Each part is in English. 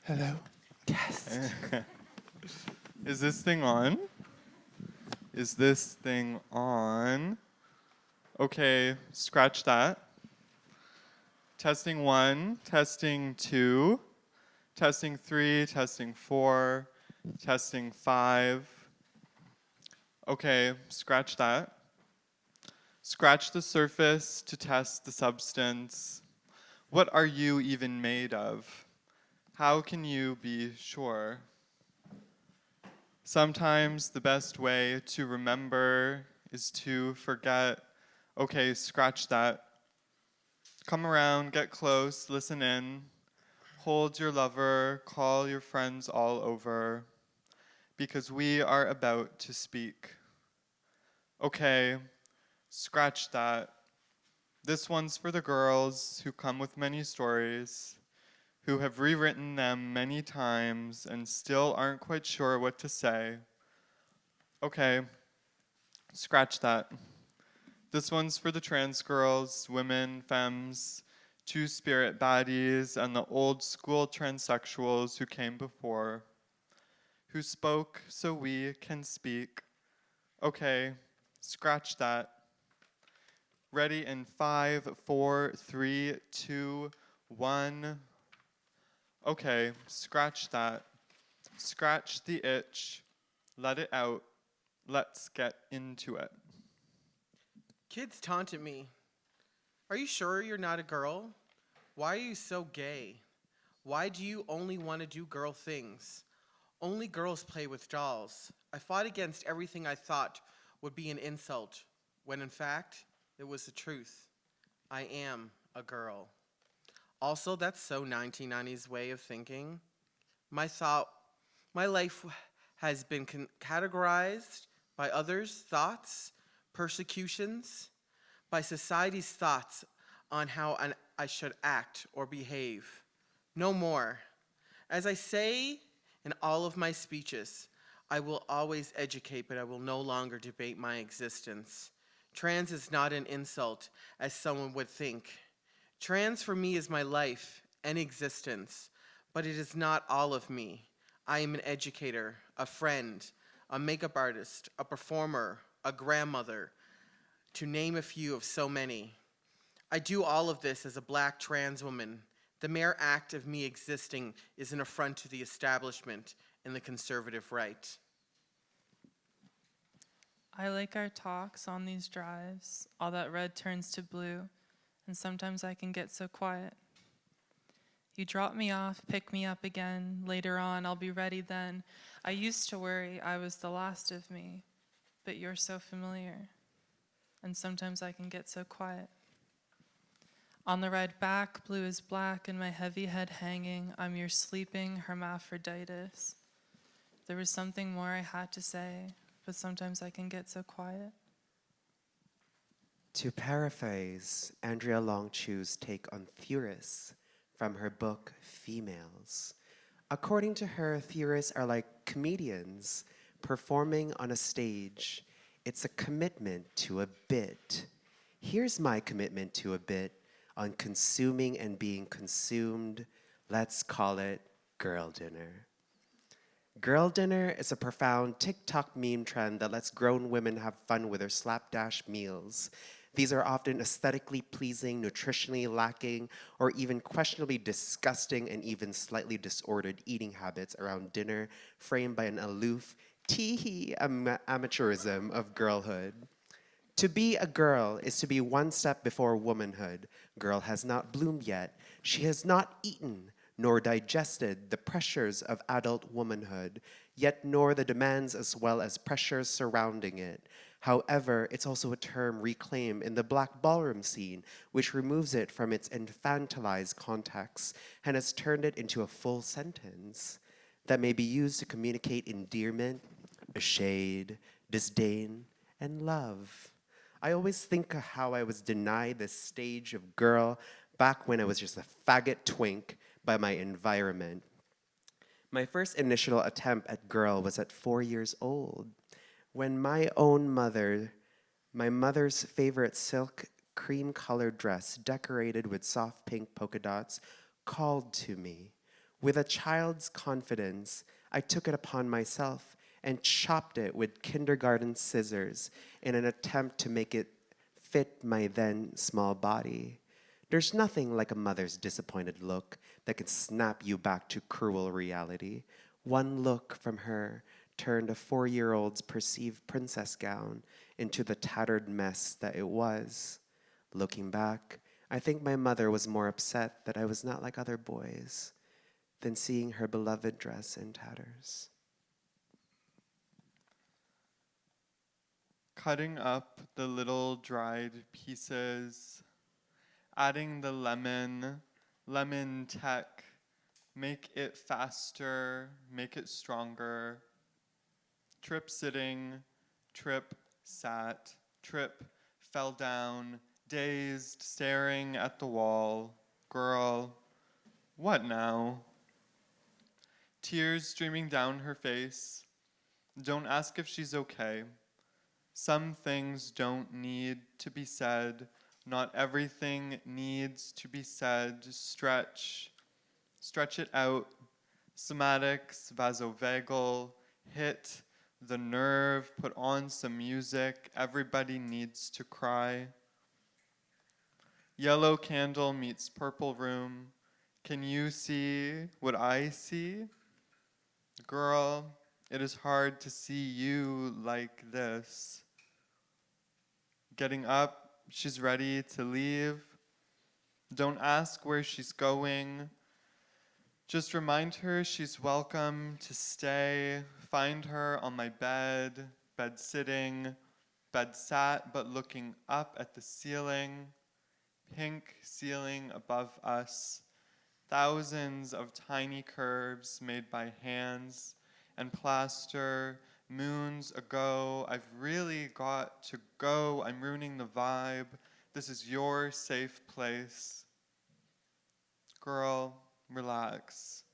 Hello, guest. Is this thing on? Is this thing on? Okay, scratch that. Testing 1, testing 2, testing 3, testing 4, testing 5. Okay, scratch that. Scratch the surface to test the substance. What are you even made of? How can you be sure? Sometimes the best way to remember is to forget. Okay, scratch that. Come around, get close, listen in. Hold your lover, call your friends all over. Because we are about to speak. Okay, scratch that. This one's for the girls who come with many stories, who have rewritten them many times and still aren't quite sure what to say. Okay, scratch that. This one's for the trans girls, women, femmes, two-spirit baddies, and the old school transsexuals who came before, who spoke so we can speak. Okay, scratch that. Ready in 5, 4, 3, 2, 1. Okay, scratch that. Scratch the itch. Let it out. Let's get into it. Kids taunted me. Are you sure you're not a girl? Why are you so gay? Why do you only want to do girl things? Only girls play with dolls. I fought against everything I thought would be an insult, when in fact, it was the truth. I am a girl. Also, that's so 1990s way of thinking. My life has been categorized by others' thoughts, persecutions, by society's thoughts on how I should act or behave. No more. As I say in all of my speeches, I will always educate, but I will no longer debate my existence. Trans is not an insult, as someone would think. Trans for me is my life and existence, but it is not all of me. I am an educator, a friend, a makeup artist, a performer, a grandmother, to name a few of so many. I do all of this as a black trans woman. The mere act of me existing is an affront to the establishment and the conservative right. I like our talks on these drives. All that red turns to blue, and sometimes I can get so quiet. You drop me off, pick me up again. Later on, I'll be ready then. I used to worry I was the last of me, but you're so familiar, and sometimes I can get so quiet. On the ride back, blue is black and my heavy head hanging. I'm your sleeping hermaphroditus. There was something more I had to say, but sometimes I can get so quiet. To paraphrase Andrea Longchu's take on theorists from her book Females, according to her, theorists are like comedians performing on a stage. It's a commitment to a bit. Here's my commitment to a bit on consuming and being consumed. Let's call it girl dinner. Girl dinner is a profound TikTok meme trend that lets grown women have fun with their slapdash meals. These are often aesthetically pleasing, nutritionally lacking, or even questionably disgusting and even slightly disordered eating habits around dinner, framed by an aloof, tee-hee amateurism of girlhood. To be a girl is to be one step before womanhood. Girl has not bloomed yet. She has not eaten nor digested the pressures of adult womanhood, yet nor the demands as well as pressures surrounding it. However, it's also a term reclaimed in the Black ballroom scene, which removes it from its infantilized context and has turned it into a full sentence that may be used to communicate endearment, a shade, disdain, and love. I always think of how I was denied this stage of girl back when I was just a faggot twink by my environment. My first initial attempt at girl was at 4 years old, when my mother's favorite silk cream-colored dress decorated with soft pink polka dots called to me. With a child's confidence, I took it upon myself and chopped it with kindergarten scissors in an attempt to make it fit my then small body. There's nothing like a mother's disappointed look that can snap you back to cruel reality. One look from her turned a 4-year-old's perceived princess gown into the tattered mess that it was. Looking back, I think my mother was more upset that I was not like other boys than seeing her beloved dress in tatters. Cutting up the little dried pieces, adding the lemon tech, make it faster, make it stronger. Trip sitting, Trip sat, Trip fell down, dazed, staring at the wall. Girl, what now? Tears streaming down her face. Don't ask if she's okay. Some things don't need to be said. Not everything needs to be said. Stretch it out. Somatics, vasovagal, hit the nerve, put on some music. Everybody needs to cry. Yellow candle meets purple room. Can you see what I see? Girl, it is hard to see you like this. Getting up, she's ready to leave. Don't ask where she's going. Just remind her she's welcome to stay. Find her on my bed sitting, bed sat but looking up at the ceiling. Pink ceiling above us. Thousands of tiny curves made by hands and plaster. Moons ago, I've really got to go. I'm ruining the vibe. This is your safe place. Girl, relax.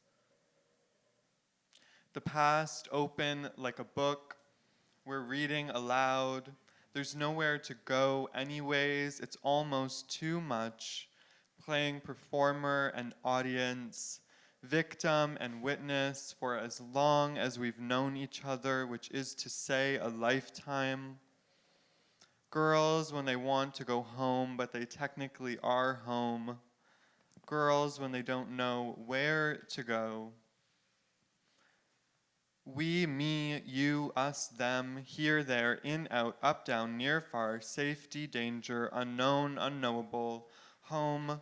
The past open like a book. We're reading aloud. There's nowhere to go anyways. It's almost too much. Playing performer and audience, victim and witness for as long as we've known each other, which is to say a lifetime. Girls when they want to go home, but they technically are home. Girls when they don't know where to go. We, me, you, us, them, here, there, in, out, up, down, near, far, safety, danger, unknown, unknowable, home,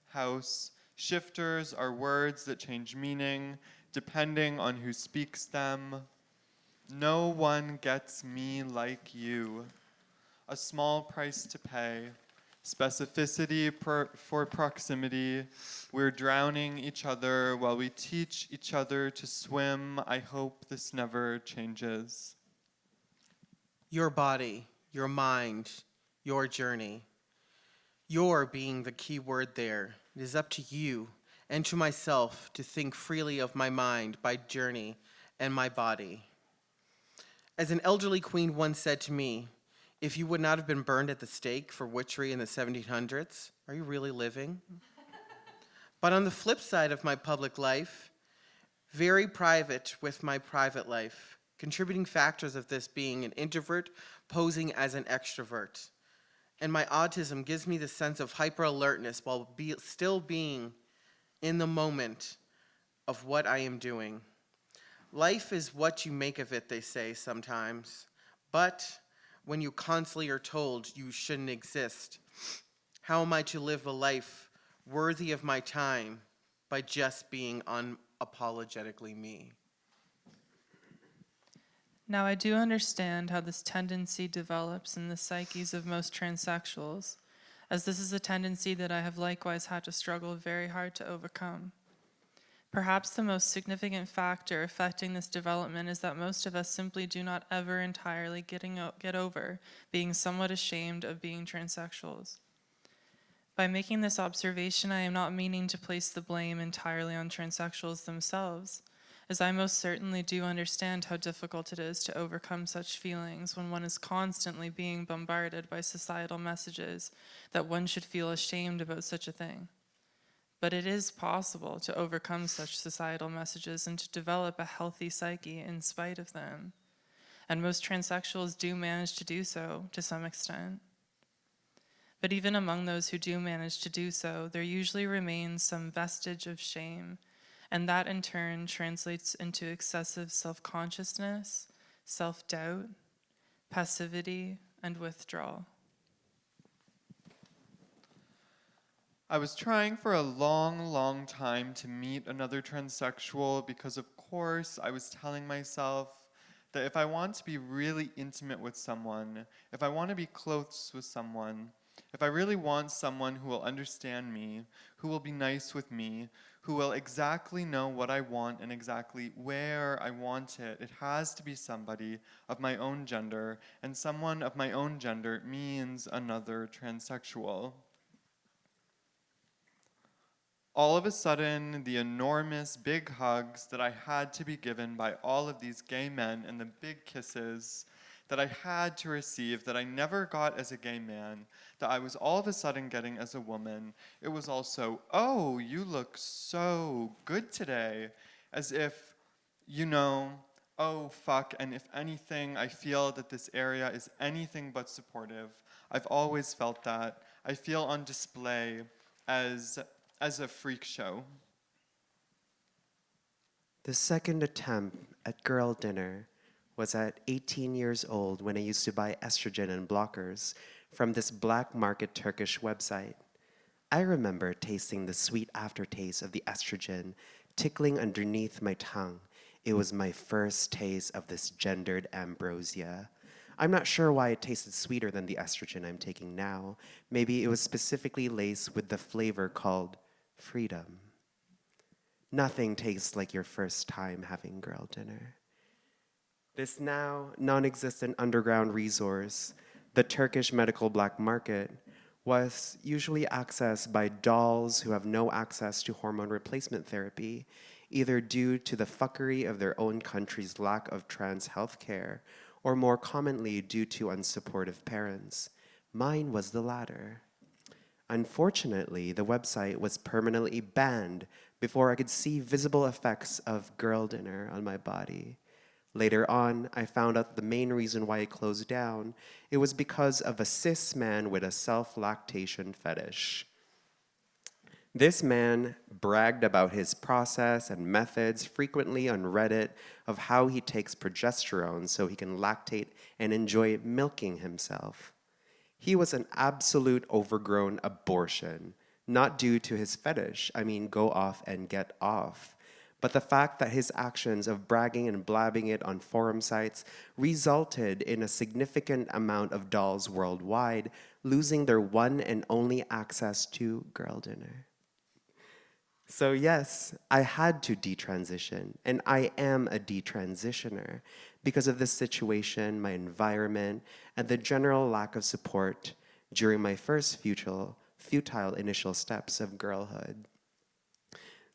house. Shifters are words that change meaning depending on who speaks them. No one gets me like you. A small price to pay. Specificity for proximity. We're drowning each other while we teach each other to swim. I hope this never changes. Your body, your mind, your journey. Your being the key word there. It is up to you and to myself to think freely of my mind, my journey, and my body. As an elderly queen once said to me, if you would not have been burned at the stake for witchery in the 1700s, are you really living? But on the flip side of my public life, very private with my private life, contributing factors of this being an introvert posing as an extrovert. And my autism gives me the sense of hyper-alertness while still being in the moment of what I am doing. Life is what you make of it, they say sometimes. But when you constantly are told you shouldn't exist, how am I to live a life worthy of my time by just being unapologetically me? Now, I do understand how this tendency develops in the psyches of most transsexuals, as this is a tendency that I have likewise had to struggle very hard to overcome. Perhaps the most significant factor affecting this development is that most of us simply do not ever entirely get over being somewhat ashamed of being transsexuals. By making this observation, I am not meaning to place the blame entirely on transsexuals themselves, as I most certainly do understand how difficult it is to overcome such feelings when one is constantly being bombarded by societal messages that one should feel ashamed about such a thing. But it is possible to overcome such societal messages and to develop a healthy psyche in spite of them. And most transsexuals do manage to do so to some extent. But even among those who do manage to do so, there usually remains some vestige of shame, and that in turn translates into excessive self-consciousness, self-doubt, passivity, and withdrawal. I was trying for a long time to meet another transsexual because, of course, I was telling myself that if I want to be really intimate with someone, if I want to be close with someone, if I really want someone who will understand me, who will be nice with me, who will exactly know what I want and exactly where I want it, it has to be somebody of my own gender, and someone of my own gender means another transsexual. All of a sudden, the enormous big hugs that I had to be given by all of these gay men and the big kisses that I had to receive that I never got as a gay man, that I was all of a sudden getting as a woman, it was also, oh, you look so good today, as if, you know, oh, fuck, and if anything, I feel that this area is anything but supportive. I've always felt that. I feel on display as a freak show. The second attempt at girl dinner was at 18 years old when I used to buy estrogen and blockers from this black market Turkish website. I remember tasting the sweet aftertaste of the estrogen tickling underneath my tongue. It was my first taste of this gendered ambrosia. I'm not sure why it tasted sweeter than the estrogen I'm taking now. Maybe it was specifically laced with the flavor called freedom. Nothing tastes like your first time having girl dinner. This now non-existent underground resource, the Turkish medical black market, was usually accessed by dolls who have no access to hormone replacement therapy, either due to the fuckery of their own country's lack of trans health care, or more commonly due to unsupportive parents. Mine was the latter. Unfortunately, the website was permanently banned before I could see visible effects of girl dinner on my body. Later on, I found out the main reason why it closed down, it was because of a cis man with a self-lactation fetish. This man bragged about his process and methods frequently on Reddit of how he takes progesterone so he can lactate and enjoy milking himself. He was an absolute overgrown abortion, not due to his fetish, go off and get off, but the fact that his actions of bragging and blabbing it on forum sites resulted in a significant amount of dolls worldwide losing their one and only access to girl dinner. So yes, I had to detransition, and I am a detransitioner because of this situation, my environment, and the general lack of support during my first futile initial steps of girlhood.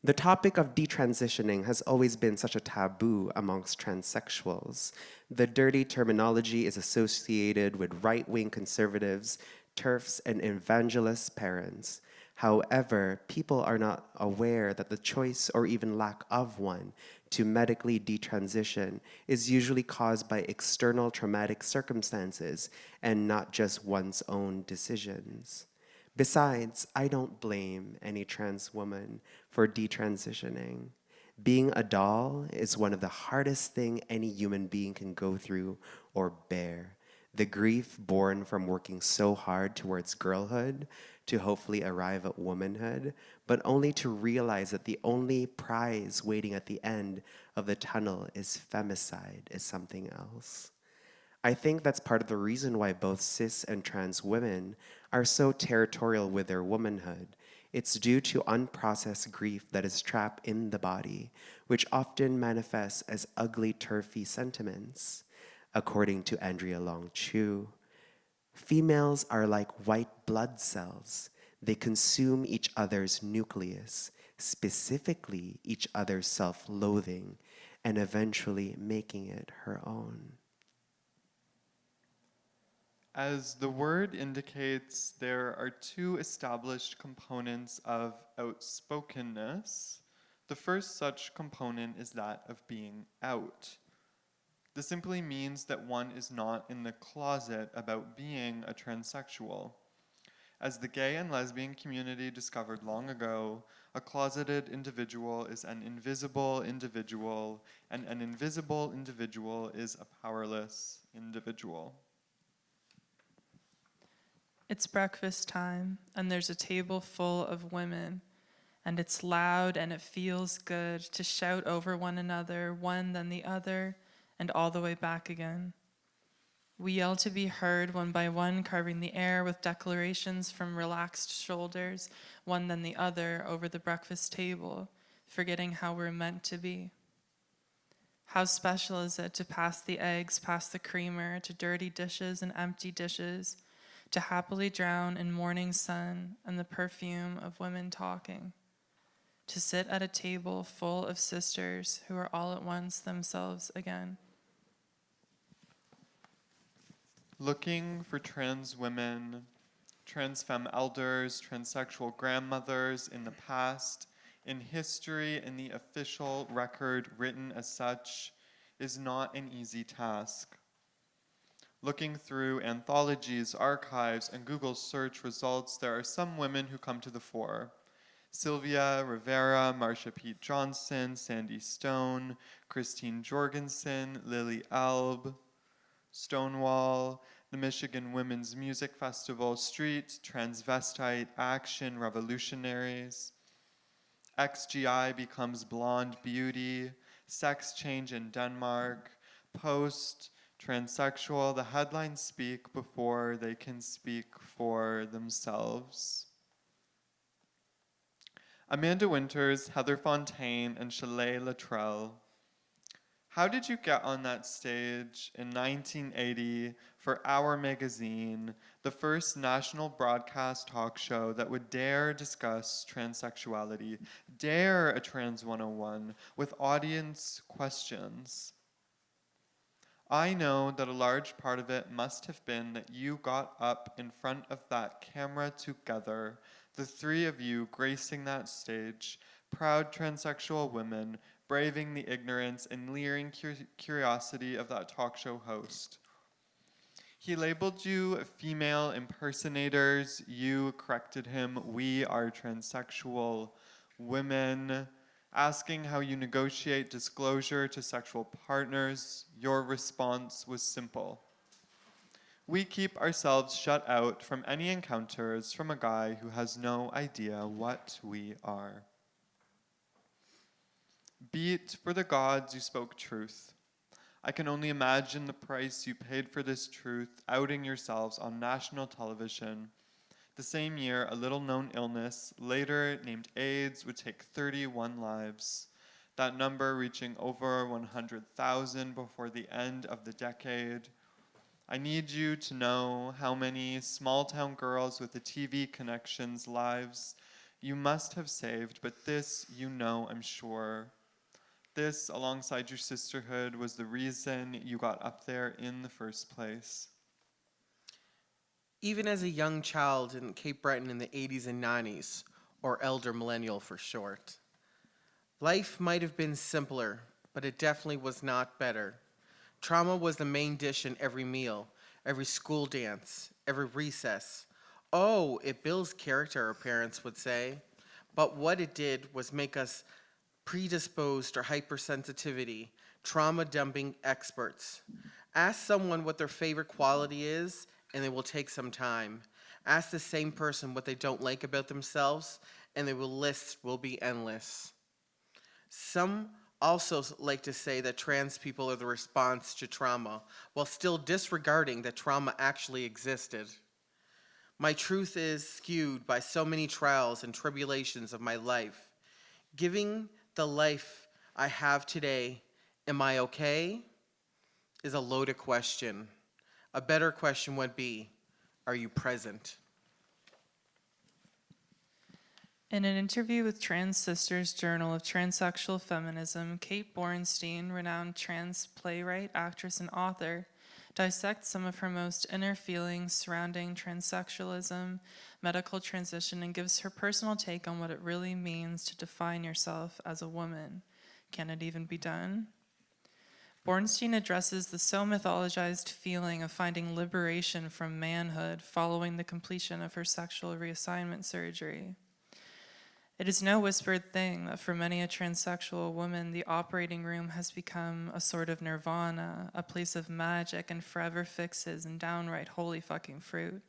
The topic of detransitioning has always been such a taboo amongst transsexuals. The dirty terminology is associated with right-wing conservatives, TERFs, and evangelist parents. However, people are not aware that the choice or even lack of one to medically detransition is usually caused by external traumatic circumstances and not just one's own decisions. Besides, I don't blame any trans woman for detransitioning. Being a doll is one of the hardest things any human being can go through or bear. The grief born from working so hard towards girlhood to hopefully arrive at womanhood, but only to realize that the only prize waiting at the end of the tunnel is femicide, is something else. I think that's part of the reason why both cis and trans women are so territorial with their womanhood. It's due to unprocessed grief that is trapped in the body, which often manifests as ugly, turfy sentiments. According to Andrea Long Chu, females are like white blood cells. They consume each other's nucleus, specifically each other's self-loathing, and eventually making it her own. As the word indicates, there are two established components of outspokenness. The first such component is that of being out. This simply means that one is not in the closet about being a transsexual. As the gay and lesbian community discovered long ago, a closeted individual is an invisible individual, and an invisible individual is a powerless individual. It's breakfast time, and there's a table full of women, and it's loud and it feels good to shout over one another, one then the other, and all the way back again. We yell to be heard one by one, carving the air with declarations from relaxed shoulders, one then the other over the breakfast table, forgetting how we're meant to be. How special is it to pass the eggs past the creamer, to dirty dishes and empty dishes, to happily drown in morning sun and the perfume of women talking, to sit at a table full of sisters who are all at once themselves again. Looking for trans women, trans femme elders, transsexual grandmothers in the past, in history, in the official record written as such, is not an easy task. Looking through anthologies, archives, and Google search results, there are some women who come to the fore. Sylvia Rivera, Marsha Pete Johnson, Sandy Stone, Christine Jorgensen, Lily Elb, Stonewall, the Michigan Women's Music Festival, Street, Transvestite, Action, Revolutionaries. XGI becomes Blonde Beauty, Sex Change in Denmark, Post, Transsexual. The headlines speak before they can speak for themselves. Amanda Winters, Heather Fontaine, and Shelley Luttrell. How did you get on that stage in 1980 for Our Magazine, the first national broadcast talk show that would dare discuss transsexuality, dare a Trans 101 with audience questions? I know that a large part of it must have been that you got up in front of that camera together, the three of you gracing that stage, proud transsexual women, braving the ignorance and leering curiosity of that talk show host. He labeled you female impersonators. You corrected him. We are transsexual women. Asking how you negotiate disclosure to sexual partners, your response was simple. We keep ourselves shut out from any encounters from a guy who has no idea what we are. Beat for the gods, you spoke truth. I can only imagine the price you paid for this truth, outing yourselves on national television. The same year, a little-known illness, later named AIDS, would take 31 lives, that number reaching over 100,000 before the end of the decade. I need you to know how many small-town girls with a TV connection's lives you must have saved, but this you know, I'm sure. This, alongside your sisterhood, was the reason you got up there in the first place. Even as a young child in Cape Breton in the 80s and 90s, or elder millennial for short, life might have been simpler, but it definitely was not better. Trauma was the main dish in every meal, every school dance, every recess. Oh, it builds character, our parents would say. But what it did was make us predisposed or hypersensitivity, trauma dumping experts. Ask someone what their favorite quality is, and they will take some time. Ask the same person what they don't like about themselves, and the list will be endless. Some also like to say that trans people are the response to trauma, while still disregarding that trauma actually existed. My truth is skewed by so many trials and tribulations of my life. Giving the life I have today, am I okay? Is a loaded question. A better question would be, are you present? In an interview with Trans Sisters Journal of Transsexual Feminism, Kate Borenstein, renowned trans playwright, actress, and author, dissects some of her most inner feelings surrounding transsexualism, medical transition, and gives her personal take on what it really means to define yourself as a woman. Can it even be done? Bornstein addresses the so mythologized feeling of finding liberation from manhood following the completion of her sexual reassignment surgery. It is no whispered thing that for many a transsexual woman, the operating room has become a sort of nirvana, a place of magic and forever fixes and downright holy fucking fruit.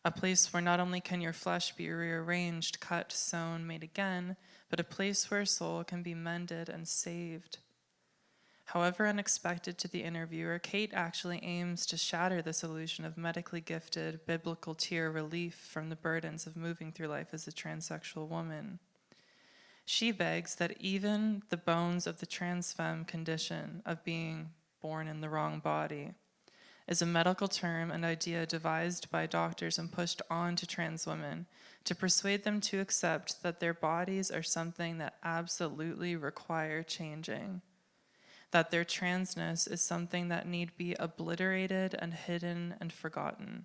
A place where not only can your flesh be rearranged, cut, sewn, made again, but a place where a soul can be mended and saved. However unexpected to the interviewer, Kate actually aims to shatter this illusion of medically gifted, biblical tier relief from the burdens of moving through life as a transsexual woman. She begs that even the bones of the trans femme condition of being born in the wrong body is a medical term and idea devised by doctors and pushed on to trans women to persuade them to accept that their bodies are something that absolutely require changing, that their transness is something that need be obliterated and hidden and forgotten.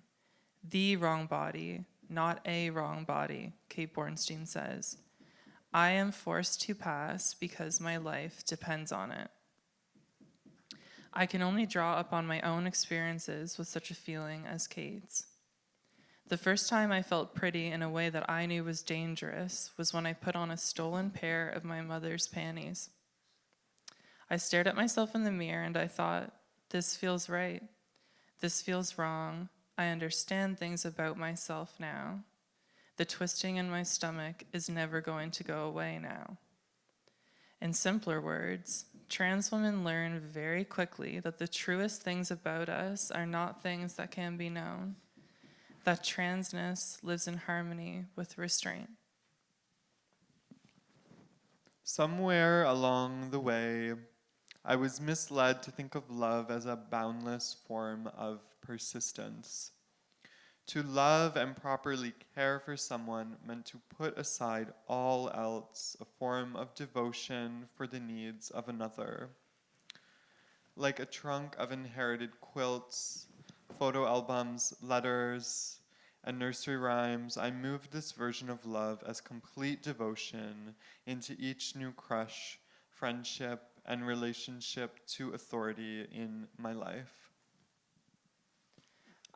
The wrong body, not a wrong body, Kate Bornstein says. I am forced to pass because my life depends on it. I can only draw upon my own experiences with such a feeling as Kate's. The first time I felt pretty in a way that I knew was dangerous was when I put on a stolen pair of my mother's panties. I stared at myself in the mirror and I thought, this feels right. This feels wrong. I understand things about myself now. The twisting in my stomach is never going to go away now. In simpler words, trans women learn very quickly that the truest things about us are not things that can be known, that transness lives in harmony with restraint. Somewhere along the way, I was misled to think of love as a boundless form of persistence. To love and properly care for someone meant to put aside all else, a form of devotion for the needs of another. Like a trunk of inherited quilts, photo albums, letters, and nursery rhymes, I moved this version of love as complete devotion into each new crush, friendship, and relationship to authority in my life.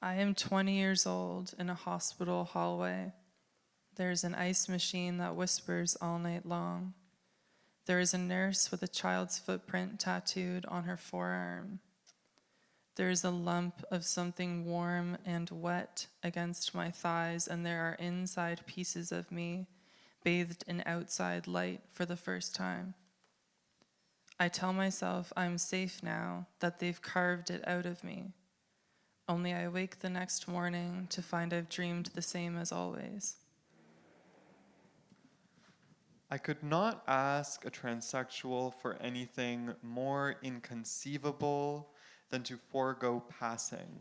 I am 20 years old in a hospital hallway. There's an ice machine that whispers all night long. There is a nurse with a child's footprint tattooed on her forearm. There is a lump of something warm and wet against my thighs, and there are inside pieces of me bathed in outside light for the first time. I tell myself I'm safe now, that they've carved it out of me. Only I wake the next morning to find I've dreamed the same as always. I could not ask a transsexual for anything more inconceivable than to forego passing,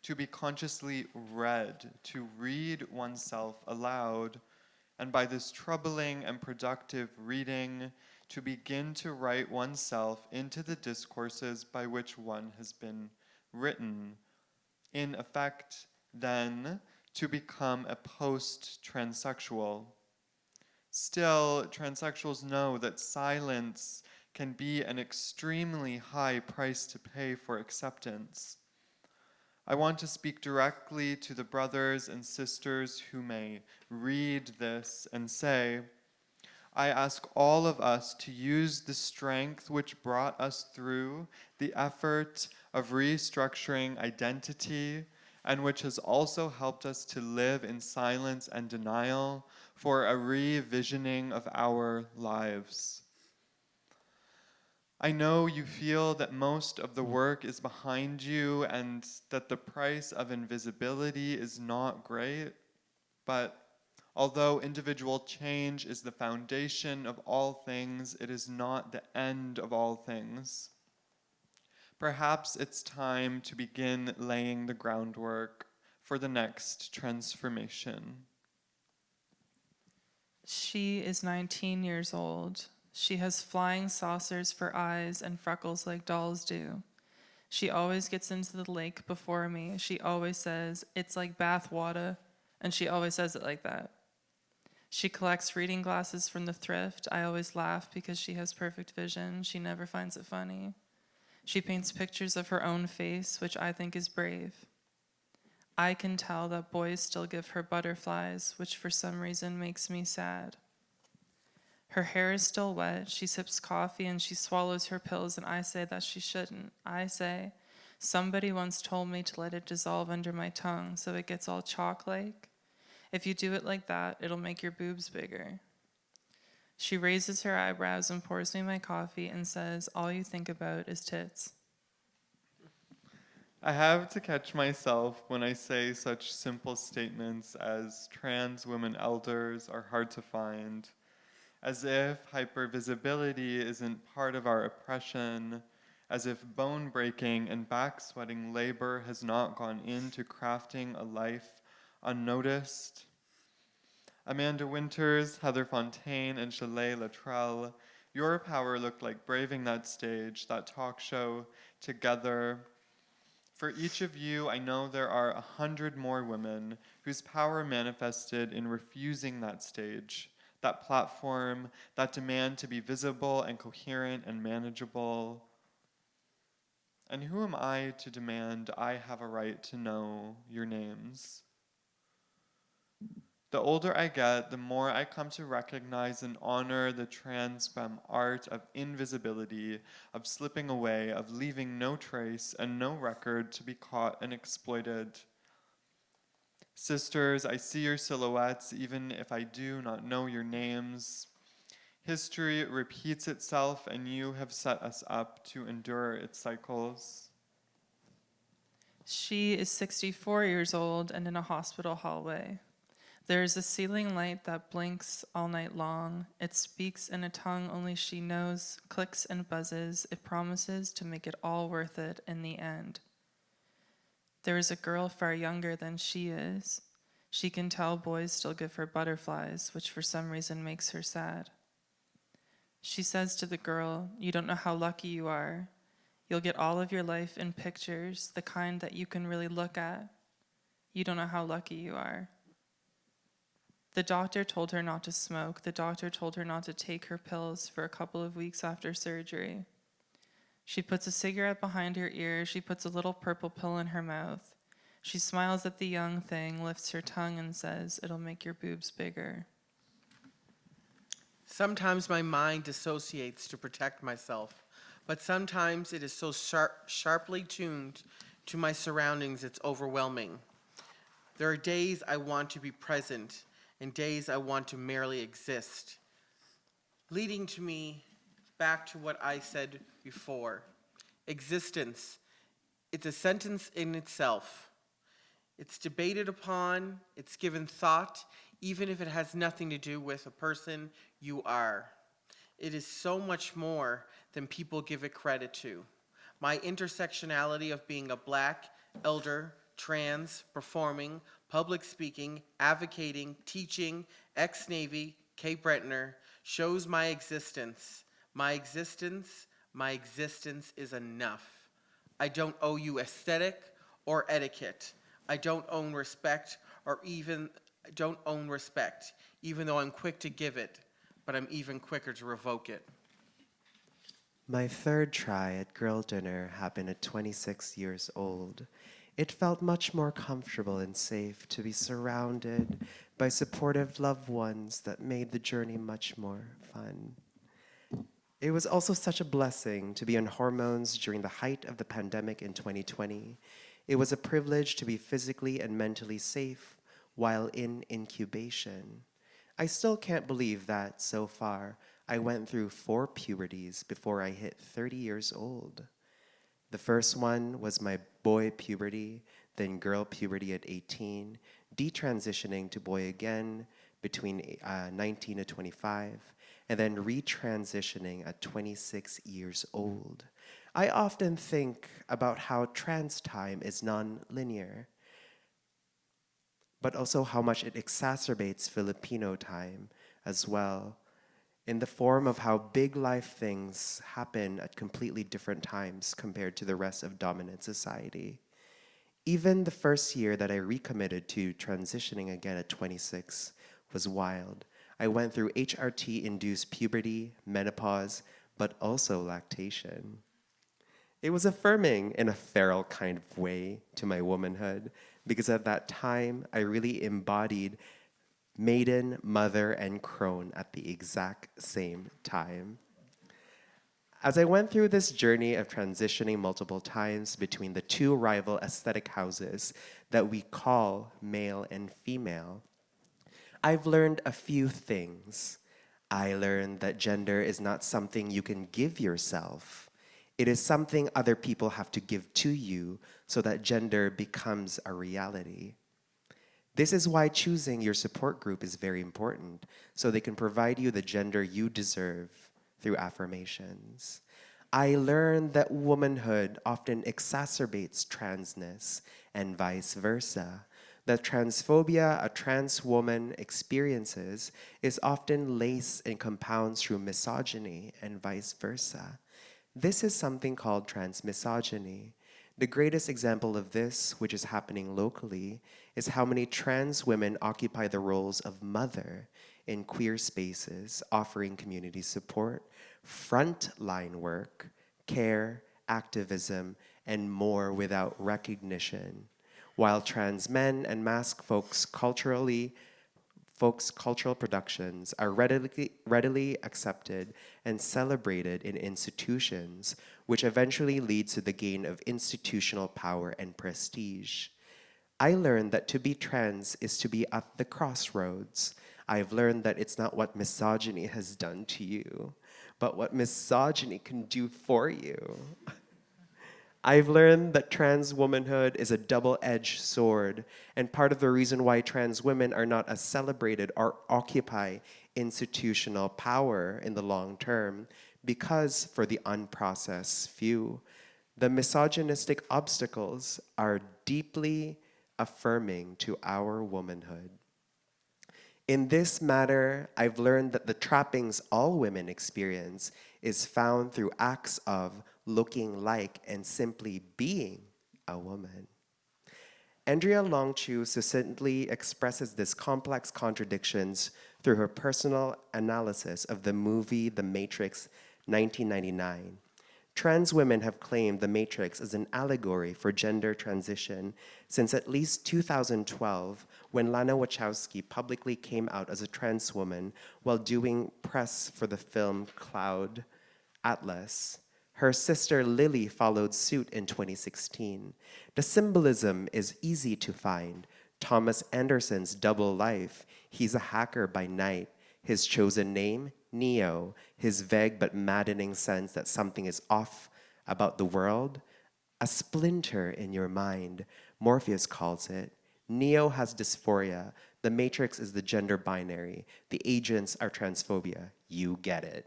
to be consciously read, to read oneself aloud, and by this troubling and productive reading, to begin to write oneself into the discourses by which one has been written. In effect, then, to become a post-transsexual. Still, transsexuals know that silence can be an extremely high price to pay for acceptance. I want to speak directly to the brothers and sisters who may read this and say, I ask all of us to use the strength which brought us through the effort of restructuring identity and which has also helped us to live in silence and denial for a revisioning of our lives. I know you feel that most of the work is behind you and that the price of invisibility is not great, but although individual change is the foundation of all things, it is not the end of all things. Perhaps it's time to begin laying the groundwork for the next transformation. She is 19 years old. She has flying saucers for eyes and freckles like dolls do. She always gets into the lake before me. She always says, "It's like bath water," and she always says it like that. She collects reading glasses from the thrift. I always laugh because she has perfect vision. She never finds it funny. She paints pictures of her own face, which I think is brave. I can tell that boys still give her butterflies, which for some reason makes me sad. Her hair is still wet. She sips coffee and she swallows her pills, and I say that she shouldn't. I say, somebody once told me to let it dissolve under my tongue so it gets all chalk-like. If you do it like that, it'll make your boobs bigger. She raises her eyebrows and pours me my coffee and says, all you think about is tits. I have to catch myself when I say such simple statements as trans women elders are hard to find, as if hypervisibility isn't part of our oppression, as if bone breaking and back sweating labor has not gone into crafting a life unnoticed. Amanda Winters, Heather Fontaine, and Shaleigh Latrell, your power looked like braving that stage, that talk show, together. For each of you, I know there are 100 more women whose power manifested in refusing that stage, that platform, that demand to be visible and coherent and manageable. And who am I to demand I have a right to know your names? The older I get, the more I come to recognize and honor the trans femme art of invisibility, of slipping away, of leaving no trace and no record to be caught and exploited. Sisters, I see your silhouettes even if I do not know your names. History repeats itself and you have set us up to endure its cycles. She is 64 years old and in a hospital hallway. There is a ceiling light that blinks all night long. It speaks in a tongue only she knows, clicks and buzzes. It promises to make it all worth it in the end. There is a girl far younger than she is. She can tell boys still give her butterflies, which for some reason makes her sad. She says to the girl, "You don't know how lucky you are. You'll get all of your life in pictures, the kind that you can really look at. You don't know how lucky you are." The doctor told her not to smoke. The doctor told her not to take her pills for a couple of weeks after surgery. She puts a cigarette behind her ear. She puts a little purple pill in her mouth. She smiles at the young thing, lifts her tongue and says, "It'll make your boobs bigger." Sometimes my mind dissociates to protect myself, but sometimes it is so sharply tuned to my surroundings it's overwhelming. There are days I want to be present and days I want to merely exist, leading to me back to what I said before. Existence, it's a sentence in itself. It's debated upon, it's given thought, even if it has nothing to do with a person you are. It is so much more than people give it credit to. My intersectionality of being a Black, elder, trans, performing, public speaking, advocating, teaching, ex-Navy, Cape Bretoner, shows my existence. My existence is enough. I don't owe you aesthetic or etiquette. I don't own respect even though I'm quick to give it, but I'm even quicker to revoke it. My third try at girl dinner happened at 26 years old. It felt much more comfortable and safe to be surrounded by supportive loved ones that made the journey much more fun. It was also such a blessing to be on hormones during the height of the pandemic in 2020. It was a privilege to be physically and mentally safe while in incubation. I still can't believe that, so far, I went through 4 puberties before I hit 30 years old. The first one was my boy puberty, then girl puberty at 18, detransitioning to boy again between 19 to 25, and then retransitioning at 26 years old. I often think about how trans time is non-linear, but also how much it exacerbates Filipino time as well. in the form of how big life things happen at completely different times compared to the rest of dominant society. Even the first year that I recommitted to transitioning again at 26 was wild. I went through HRT-induced puberty, menopause, but also lactation. It was affirming in a feral kind of way to my womanhood, because at that time, I really embodied maiden, mother, and crone at the exact same time. As I went through this journey of transitioning multiple times between the two rival aesthetic houses that we call male and female, I've learned a few things. I learned that gender is not something you can give yourself. It is something other people have to give to you so that gender becomes a reality. This is why choosing your support group is very important, so they can provide you the gender you deserve through affirmations. I learned that womanhood often exacerbates transness and vice versa. That transphobia a trans woman experiences is often laced and compounds through misogyny and vice versa. This is something called transmisogyny. The greatest example of this, which is happening locally, is how many trans women occupy the roles of mother in queer spaces, offering community support, frontline work, care, activism, and more without recognition. While trans men and masked folks' cultural productions are readily accepted and celebrated in institutions, which eventually leads to the gain of institutional power and prestige. I learned that to be trans is to be at the crossroads. I've learned that it's not what misogyny has done to you, but what misogyny can do for you. I've learned that trans womanhood is a double-edged sword, and part of the reason why trans women are not as celebrated or occupy institutional power in the long term, because for the unprocessed few, the misogynistic obstacles are deeply affirming to our womanhood. In this matter, I've learned that the trappings all women experience is found through acts of looking like and simply being a woman. Andrea Longchu succinctly expresses these complex contradictions through her personal analysis of the movie The Matrix 1999. Trans women have claimed The Matrix as an allegory for gender transition since at least 2012, when Lana Wachowski publicly came out as a trans woman while doing press for the film Cloud Atlas. Her sister Lily followed suit in 2016. The symbolism is easy to find. Thomas Anderson's double life, he's a hacker by night. His chosen name, Neo, his vague but maddening sense that something is off about the world, a splinter in your mind, Morpheus calls it. Neo has dysphoria. The Matrix is the gender binary. The agents are transphobia. You get it.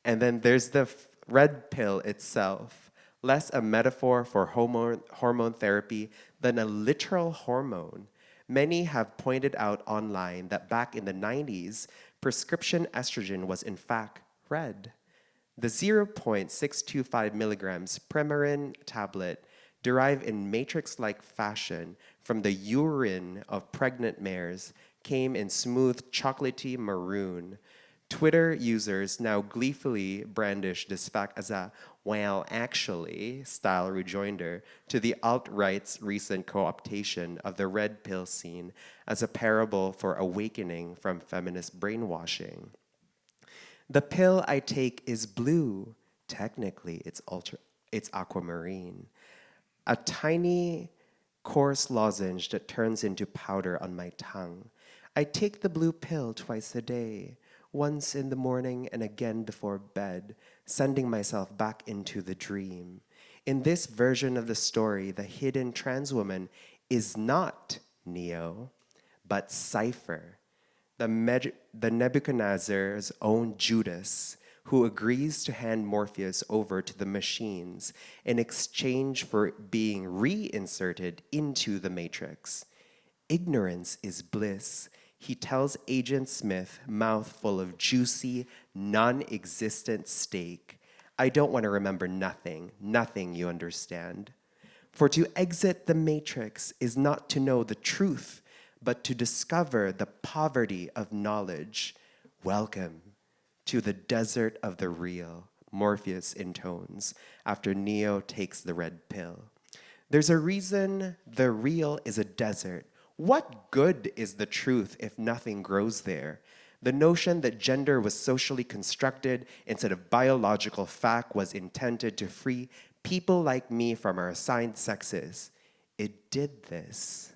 And then there's the red pill itself, less a metaphor for hormone therapy than a literal hormone. Many have pointed out online that back in the 90s, prescription estrogen was in fact red. The 0.625 milligrams Premarin tablet derived in matrix-like fashion from the urine of pregnant mares came in smooth chocolatey maroon. Twitter users now gleefully brandish this fact as a "well, actually" style rejoinder to the alt-right's recent co-optation of the red pill scene as a parable for awakening from feminist brainwashing. The pill I take is blue. Technically, it's aquamarine. A tiny, coarse lozenge that turns into powder on my tongue. I take the blue pill twice a day. Once in the morning and again before bed, sending myself back into the dream. In this version of the story, the hidden trans woman is not Neo, but Cypher, the Nebuchadnezzar's own Judas, who agrees to hand Morpheus over to the machines in exchange for being reinserted into the Matrix. Ignorance is bliss. He tells Agent Smith, mouth full of juicy, non-existent steak, I don't want to remember nothing, nothing, you understand. For to exit the matrix is not to know the truth, but to discover the poverty of knowledge. Welcome to the desert of the real, Morpheus intones after Neo takes the red pill. There's a reason the real is a desert. What good is the truth if nothing grows there? The notion that gender was socially constructed instead of biological fact was intended to free people like me from our assigned sexes. It did this.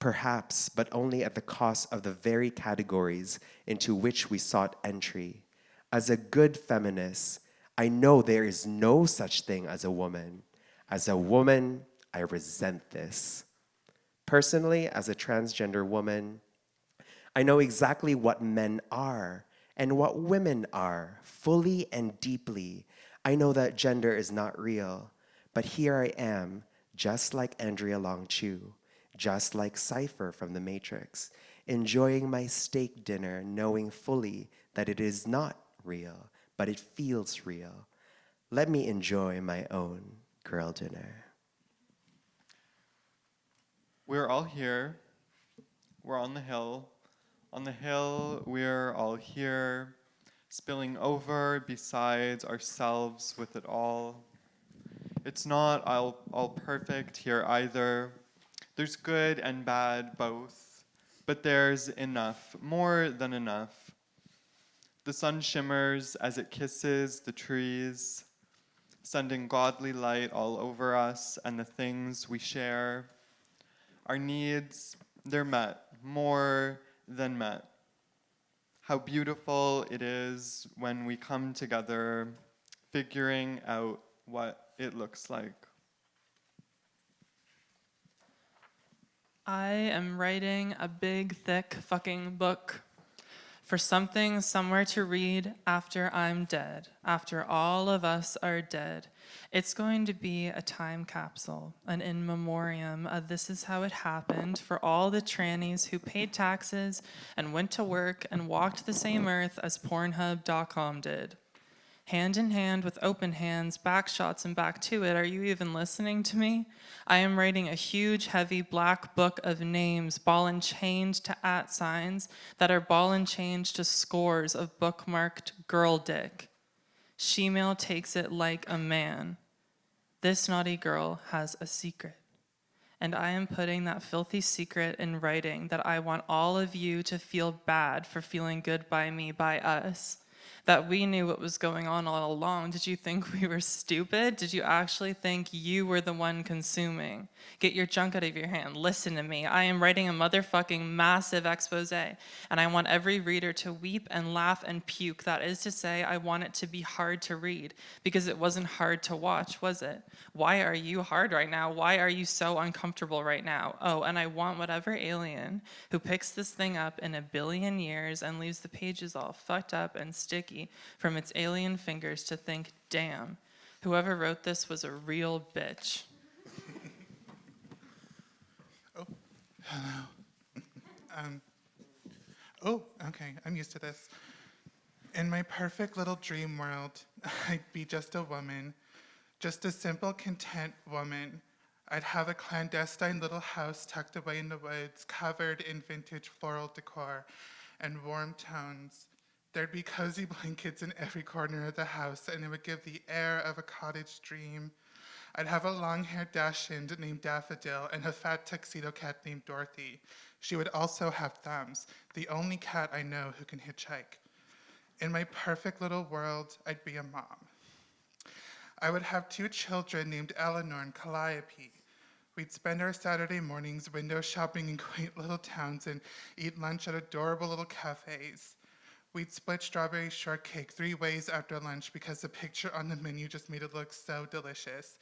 Perhaps, but only at the cost of the very categories into which we sought entry. As a good feminist, I know there is no such thing as a woman. As a woman, I resent this. Personally, as a transgender woman, I know exactly what men are and what women are, fully and deeply. I know that gender is not real, but here I am, just like Andrea Long Chu, just like Cypher from The Matrix, enjoying my steak dinner, knowing fully that it is not real, but it feels real. Let me enjoy my own girl dinner. We're all here. We're on the hill. On the hill, we're all here, spilling over besides ourselves with it all. It's not all perfect here either. There's good and bad both, but there's enough, more than enough. The sun shimmers as it kisses the trees, sending godly light all over us and the things we share. Our needs, they're met, more than met. How beautiful it is when we come together, figuring out what it looks like. I am writing a big, thick fucking book for something somewhere to read after I'm dead, after all of us are dead. It's going to be a time capsule, an in memoriam of this is how it happened for all the trannies who paid taxes and went to work and walked the same earth as Pornhub.com did. Hand in hand with open hands, back shots and back to it. Are you even listening to me? I am writing a huge, heavy black book of names, ball and chained to @ signs that are ball and chained to scores of bookmarked girl dick. Shemale takes it like a man. This naughty girl has a secret. And I am putting that filthy secret in writing that I want all of you to feel bad for feeling good by me, by us. That we knew what was going on all along. Did you think we were stupid? Did you actually think you were the one consuming? Get your junk out of your hand. Listen to me. I am writing a motherfucking massive expose, and I want every reader to weep and laugh and puke. That is to say, I want it to be hard to read, because it wasn't hard to watch, was it? Why are you hard right now? Why are you so uncomfortable right now? Oh, and I want whatever alien who picks this thing up in a billion years and leaves the pages all fucked up and sticky from its alien fingers to think, damn, whoever wrote this was a real bitch. Oh, hello. Oh, okay, I'm used to this. In my perfect little dream world, I'd be just a woman, just a simple, content woman. I'd have a clandestine little house tucked away in the woods, covered in vintage floral decor and warm tones. There'd be cozy blankets in every corner of the house, and it would give the air of a cottage dream. I'd have a long-haired dachshund named Daffodil and a fat tuxedo cat named Dorothy. She would also have thumbs, the only cat I know who can hitchhike. In my perfect little world, I'd be a mom. I would have 2 children named Eleanor and Calliope. We'd spend our Saturday mornings window shopping in quaint little towns and eat lunch at adorable little cafes. We'd split strawberry shortcake 3 ways after lunch because the picture on the menu just made it look so delicious.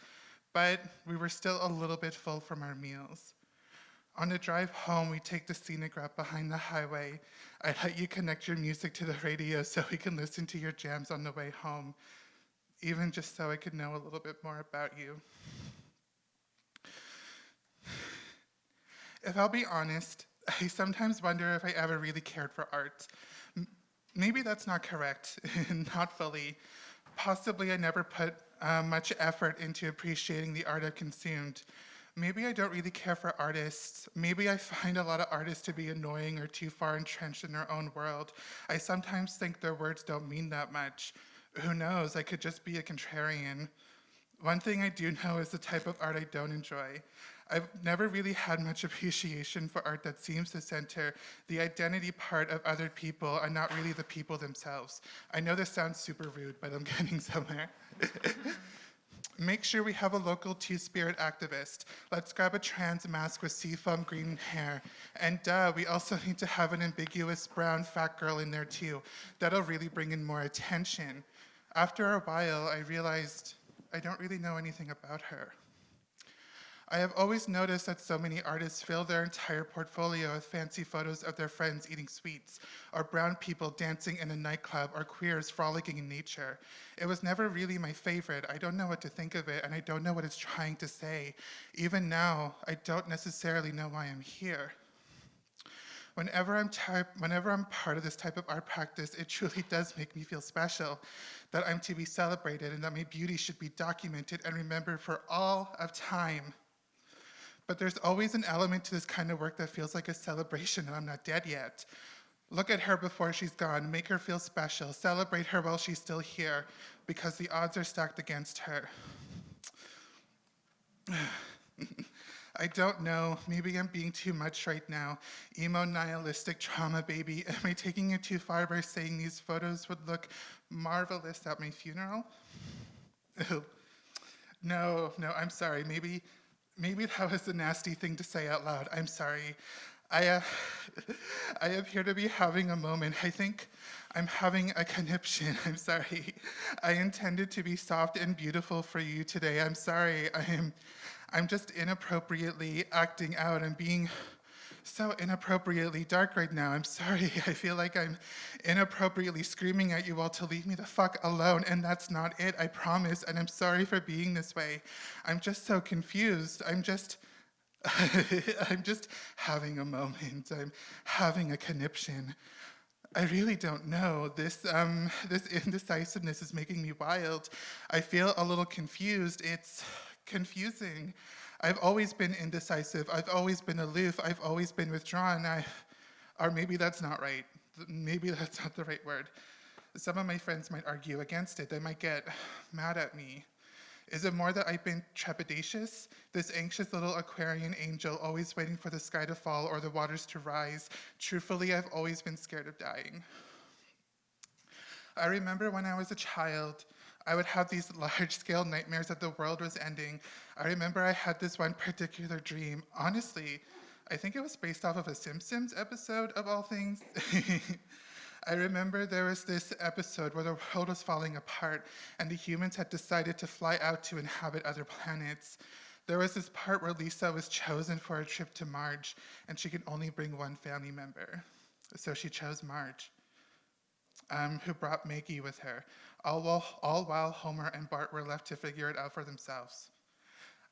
But we were still a little bit full from our meals. On the drive home, we'd take the scenic route behind the highway. I'd let you connect your music to the radio so we can listen to your jams on the way home, even just so I could know a little bit more about you. If I'll be honest, I sometimes wonder if I ever really cared for art. Maybe that's not correct, not fully. Possibly I never put much effort into appreciating the art I've consumed. Maybe I don't really care for artists. Maybe I find a lot of artists to be annoying or too far entrenched in their own world. I sometimes think their words don't mean that much. Who knows, I could just be a contrarian. One thing I do know is the type of art I don't enjoy. I've never really had much appreciation for art that seems to center the identity part of other people and not really the people themselves. I know this sounds super rude, but I'm getting somewhere. Make sure we have a local two-spirit activist. Let's grab a trans mask with seafoam green hair. And we also need to have an ambiguous brown fat girl in there too. That'll really bring in more attention. After a while, I realized I don't really know anything about her. I have always noticed that so many artists fill their entire portfolio with fancy photos of their friends eating sweets, or brown people dancing in a nightclub, or queers frolicking in nature. It was never really my favorite. I don't know what to think of it, and I don't know what it's trying to say. Even now, I don't necessarily know why I'm here. Whenever I'm part of this type of art practice, it truly does make me feel special, that I'm to be celebrated and that my beauty should be documented and remembered for all of time. But there's always an element to this kind of work that feels like a celebration and I'm not dead yet. Look at her before she's gone, make her feel special, celebrate her while she's still here, because the odds are stacked against her. I don't know, maybe I'm being too much right now. Emo nihilistic trauma baby. Am I taking it too far by saying these photos would look marvelous at my funeral? No, I'm sorry. Maybe that was a nasty thing to say out loud. I'm sorry. I appear to be having a moment. I think I'm having a conniption. I'm sorry. I intended to be soft and beautiful for you today. I'm sorry. I'm just inappropriately acting out. I'm being so inappropriately dark right now. I'm sorry. I feel like I'm inappropriately screaming at you all to leave me the fuck alone, and that's not it, I promise, and I'm sorry for being this way. I'm just so confused. I'm just having a moment. I'm having a conniption. I really don't know. This indecisiveness is making me wild. I feel a little confused. It's confusing. I've always been indecisive. I've always been aloof. I've always been withdrawn. Or maybe that's not right. Maybe that's not the right word. Some of my friends might argue against it. They might get mad at me. Is it more that I've been trepidatious? This anxious little Aquarian angel always waiting for the sky to fall or the waters to rise. Truthfully, I've always been scared of dying. I remember when I was a child, I would have these large-scale nightmares that the world was ending. I remember I had this one particular dream. Honestly, I think it was based off of a Simpsons episode of all things. I remember there was this episode where the world was falling apart and the humans had decided to fly out to inhabit other planets. There was this part where Lisa was chosen for a trip to Marge and she could only bring one family member. So she chose Marge, who brought Maggie with her, all while Homer and Bart were left to figure it out for themselves.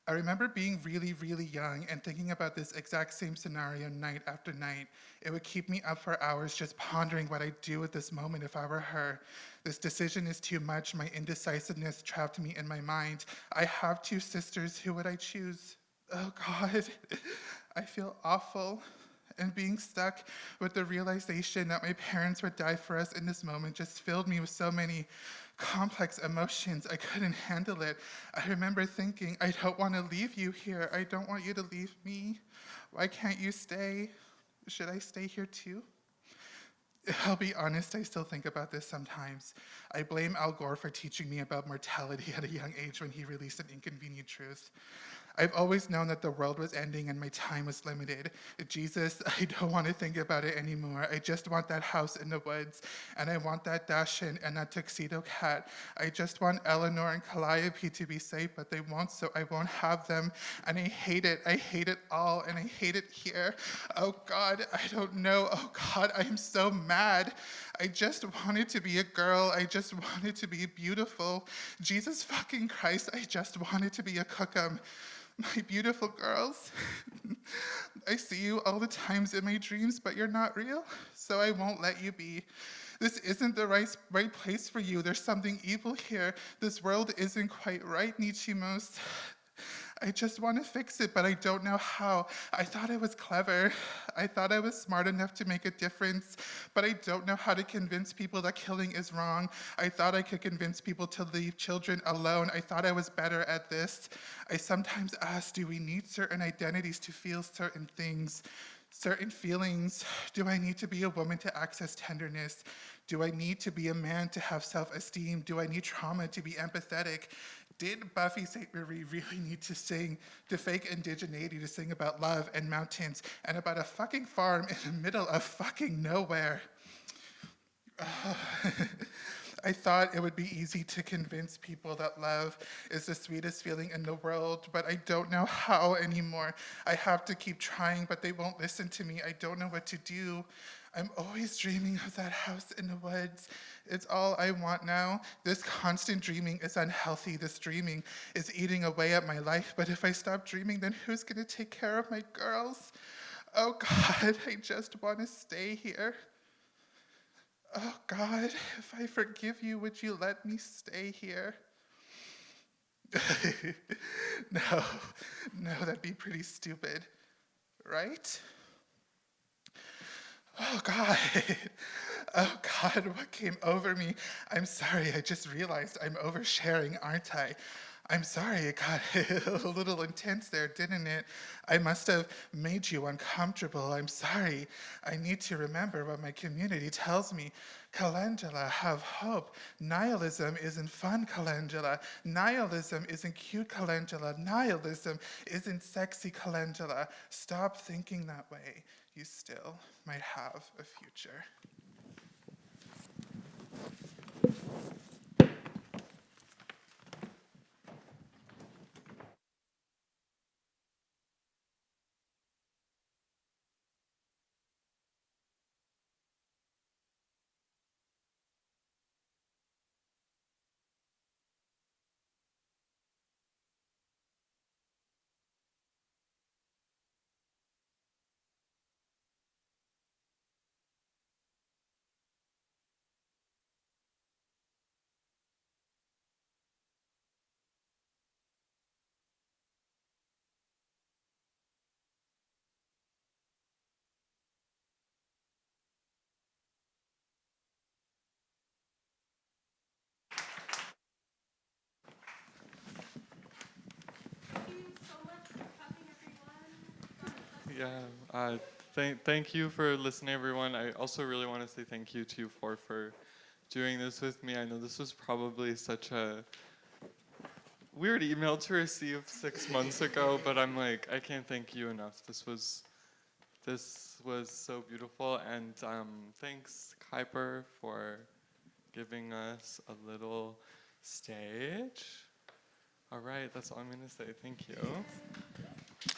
I remember being really, really young and thinking about this exact same scenario night after night. It would keep me up for hours just pondering what I'd do at this moment if I were her. This decision is too much. My indecisiveness trapped me in my mind. I have two sisters. Who would I choose? Oh, God. I feel awful. And being stuck with the realization that my parents would die for us in this moment just filled me with so many complex emotions. I couldn't handle it. I remember thinking, I don't want to leave you here. I don't want you to leave me. Why can't you stay? Should I stay here too? I'll be honest, I still think about this sometimes. I blame Al Gore for teaching me about mortality at a young age when he released An Inconvenient Truth. I've always known that the world was ending and my time was limited. Jesus, I don't want to think about it anymore. I just want that house in the woods, and I want that Dashin and that tuxedo cat. I just want Eleanor and Calliope to be safe, but they won't, so I won't have them. And I hate it all, and I hate it here. Oh God, I don't know. Oh God, I am so mad. I just wanted to be a girl. I just wanted to be beautiful. Jesus fucking Christ, I just wanted to be a cookum. My beautiful girls, I see you all the times in my dreams, but you're not real, so I won't let you be. This isn't the right place for you. There's something evil here. This world isn't quite right, Nichimos. I just want to fix it, but I don't know how. I thought I was clever. I thought I was smart enough to make a difference, but I don't know how to convince people that killing is wrong. I thought I could convince people to leave children alone. I thought I was better at this. I sometimes ask, do we need certain identities to feel certain things? Certain feelings? Do I need to be a woman to access tenderness? Do I need to be a man to have self-esteem? Do I need trauma to be empathetic? Did Buffy St. Marie really need to sing, to fake indigeneity, to sing about love and mountains and about a fucking farm in the middle of fucking nowhere? I thought it would be easy to convince people that love is the sweetest feeling in the world, but I don't know how anymore. I have to keep trying, but they won't listen to me. I don't know what to do. I'm always dreaming of that house in the woods. It's all I want now. This constant dreaming is unhealthy. This dreaming is eating away at my life, but if I stop dreaming, then who's gonna take care of my girls? Oh God, I just wanna stay here. Oh God, if I forgive you, would you let me stay here? No, that'd be pretty stupid, right? Oh God, what came over me? I'm sorry, I just realized I'm oversharing, aren't I? I'm sorry, it got a little intense there, didn't it? I must have made you uncomfortable. I'm sorry. I need to remember what my community tells me. Calendula, have hope. Nihilism isn't fun, Calendula. Nihilism isn't cute, Calendula. Nihilism isn't sexy, Calendula. Stop thinking that way. You still might have a future. Yeah, thank you for listening, everyone. I also really want to say thank you to you for doing this with me. I know this was probably such a weird email to receive 6 months ago, but I'm like, I can't thank you enough. This was so beautiful, and thanks, Khyber, for giving us a little stage. All right, that's all I'm gonna say. Thank you.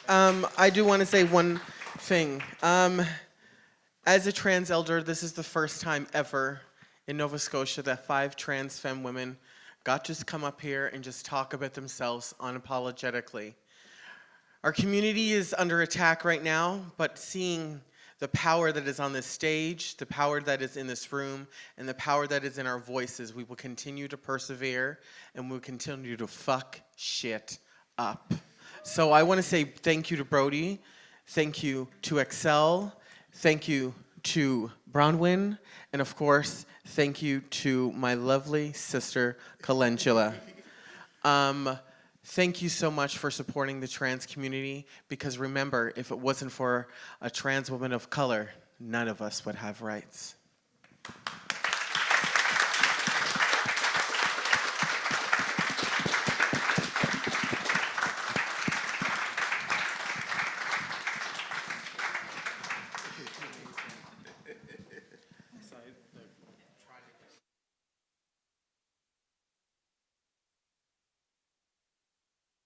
I do want to say one thing. As a trans elder, this is the first time ever in Nova Scotia that 5 trans femme women got to come up here and just talk about themselves unapologetically. Our community is under attack right now, but seeing the power that is on this stage, the power that is in this room, and the power that is in our voices, we will continue to persevere and we'll continue to fuck shit up. So I want to say thank you to Brody, thank you to Excel, thank you to Bronwyn, and of course, thank you to my lovely sister, Calendula. Thank you so much for supporting the trans community, because remember, if it wasn't for a trans woman of color, none of us would have rights.